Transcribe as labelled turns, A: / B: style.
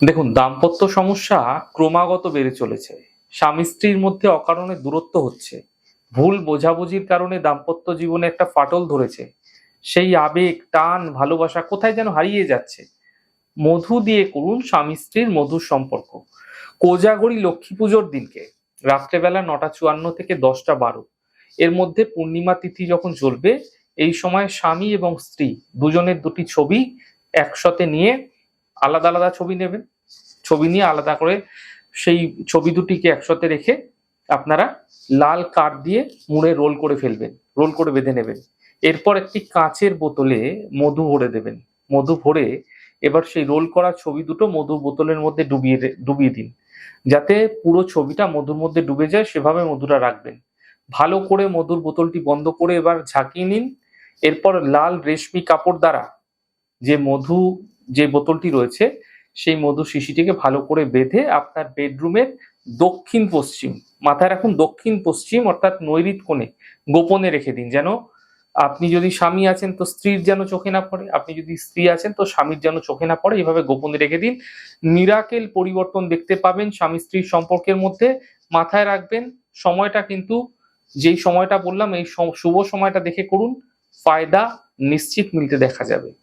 A: দেখুন, দাম্পত্য সমস্যা ক্রমাগত বেড়ে চলেছে। স্বামী স্ত্রীর মধ্যে অকারণে দূরত্ব হচ্ছে। ভুল বোঝাবুঝির কারণে দাম্পত্য জীবনে একটা ফাটল ধরেছে। সেই আবেগ, টান, ভালোবাসা কোথায় যেন হারিয়ে যাচ্ছে। মধু দিয়ে করুন স্বামী স্ত্রীর মধুর সম্পর্ক। কোজাগরী লক্ষ্মী পুজোর দিনকে রাত্রেবেলা ৯:৫৪ থেকে ১০:১২ এর মধ্যে পূর্ণিমা তিথি যখন জ্বলবে, এই সময় স্বামী এবং স্ত্রী দুজনের দুটি ছবি একসাথে নিয়ে আলাদা আলাদা ছবি নেবেন। ছবি নিয়ে আলাদা করে সেই ছবি দুটিকে একসাথে রেখে আপনারা লাল কাঠ দিয়ে মুড়ে রোল করে ফেলবেন, রোল করে বেঁধে নেবেন। এরপর একটি কাঁচের বোতলে মধু ভরে দেবেন। মধু ভরে এবার সেই রোল করা ছবি দুটো মধুর বোতলের মধ্যে ডুবিয়ে দিন, যাতে পুরো ছবিটা মধুর মধ্যে ডুবে যায়। সেভাবে মধুটা রাখবেন। ভালো করে মধুর বোতলটি বন্ধ করে এবার ঝাঁকিয়ে নিন। এরপর লাল রেশমি কাপড় দ্বারা যে মধু, যে বোতলটি রয়েছে সেই মধু শিশিটিকে ভালো করে বেঁধে আপনার বেডরুমের দক্ষিণ পশ্চিম, মাথায় রাখুন দক্ষিণ পশ্চিম অর্থাৎ নৈঋত কোণে গোপনে রেখে দিন, যেন আপনি যদি স্বামী আছেন তো স্ত্রীর যেন চোখে না পড়ে, আপনি যদি স্ত্রী আছেন তো স্বামীর যেন চোখে না পড়ে। এইভাবে গোপনে রেখে দিন। মিরাকেল পরিবর্তন দেখতে পাবেন স্বামী স্ত্রীর সম্পর্কের মধ্যে। মাথায় রাখবেন, সময়টা কিন্তু যেই সময়টা বললাম এই শুভ সময়টা দেখে করুন, ফায়দা নিশ্চিত মিলতে দেখা যাবে।